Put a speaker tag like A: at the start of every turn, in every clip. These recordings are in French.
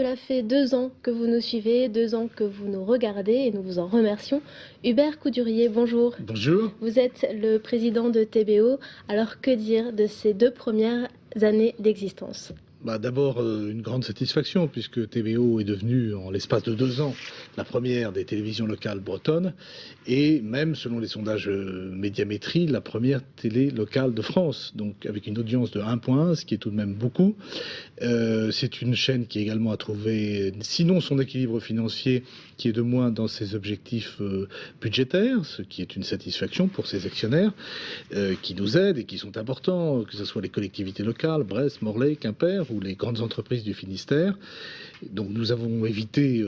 A: Cela fait 2 ans que vous nous suivez, 2 ans que vous nous regardez et nous vous en remercions. Hubert Coudurier, bonjour.
B: Bonjour.
A: Vous êtes le président de TBO. Alors que dire de ces 2 premières années d'existence ?
B: D'abord, une grande satisfaction puisque TBO est devenu, en l'espace de 2 ans, la première des télévisions locales bretonnes et même, selon les sondages Médiamétrie, la première télé locale de France, donc avec une audience de 1,1, ce qui est tout de même beaucoup. C'est une chaîne qui également a trouvé, sinon son équilibre financier, qui est de moins dans ses objectifs budgétaires, ce qui est une satisfaction pour ses actionnaires, qui nous aident et qui sont importants, que ce soit les collectivités locales, Brest, Morlaix, Quimper, ou les grandes entreprises du Finistère. Donc nous avons évité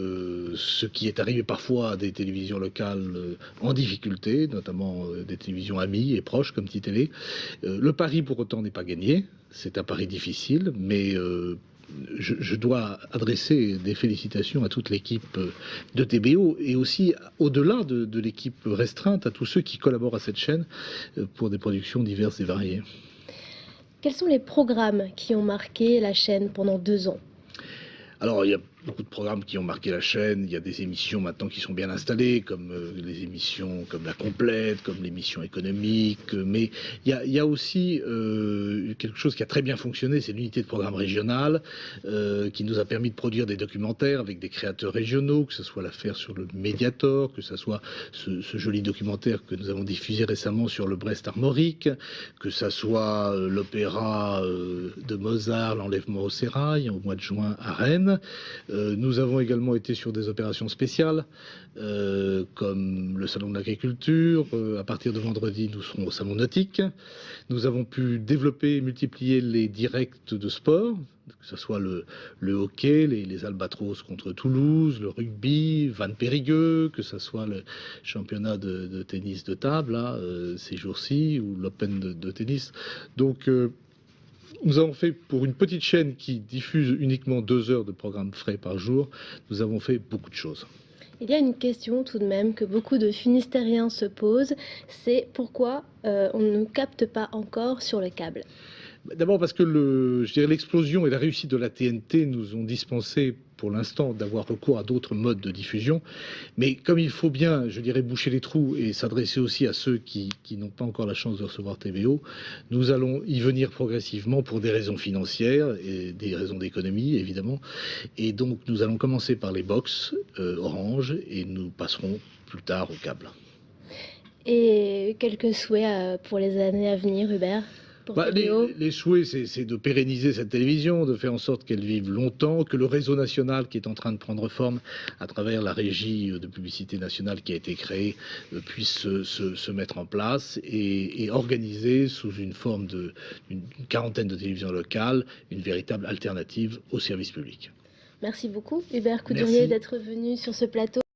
B: ce qui est arrivé parfois à des télévisions locales en difficulté, notamment des télévisions amies et proches comme Titélé. Le pari pour autant n'est pas gagné, c'est un pari difficile, mais je dois adresser des félicitations à toute l'équipe de TBO et aussi au-delà de l'équipe restreinte, à tous ceux qui collaborent à cette chaîne pour des productions diverses et variées.
A: Quels sont les programmes qui ont marqué la chaîne pendant 2 ans ?
B: Alors, il y a beaucoup de programmes qui ont marqué la chaîne. Il y a des émissions maintenant qui sont bien installées, comme les émissions comme La Complète, comme l'émission économique. Mais il y a aussi quelque chose qui a très bien fonctionné, c'est l'unité de programme régionale, qui nous a permis de produire des documentaires avec des créateurs régionaux, que ce soit l'affaire sur le Mediator, que ce soit ce joli documentaire que nous avons diffusé récemment sur le Brest armorique, que ce soit l'opéra de Mozart, L'Enlèvement au sérail, au mois de juin à Rennes. Nous avons également été sur des opérations spéciales, comme le Salon de l'Agriculture. À partir de vendredi, nous serons au Salon Nautique. Nous avons pu développer et multiplier les directs de sport, que ce soit le hockey, les Albatros contre Toulouse, le rugby, Vannes Périgueux, que ce soit le championnat de tennis de table, là, ces jours-ci, ou l'Open de tennis. Donc, nous avons fait, pour une petite chaîne qui diffuse uniquement 2 heures de programme frais par jour, nous avons fait beaucoup de choses.
A: Il y a une question tout de même que beaucoup de Finistériens se posent, c'est pourquoi on ne capte pas encore sur le câble ?
B: D'abord parce que l'explosion et la réussite de la TNT nous ont dispensé pour l'instant d'avoir recours à d'autres modes de diffusion. Mais comme il faut bien, boucher les trous et s'adresser aussi à ceux qui n'ont pas encore la chance de recevoir TBO, nous allons y venir progressivement pour des raisons financières et des raisons d'économie, évidemment. Et donc nous allons commencer par les box Orange et nous passerons plus tard au câble.
A: Et quelques souhaits pour les années à venir, Hubert ?
B: Les souhaits, c'est de pérenniser cette télévision, de faire en sorte qu'elle vive longtemps, que le réseau national qui est en train de prendre forme à travers la régie de publicité nationale qui a été créée puisse se mettre en place et organiser sous une forme d'une quarantaine de télévisions locales une véritable alternative au service public.
A: Merci beaucoup, Hubert Coudurier, d'être venu sur ce plateau.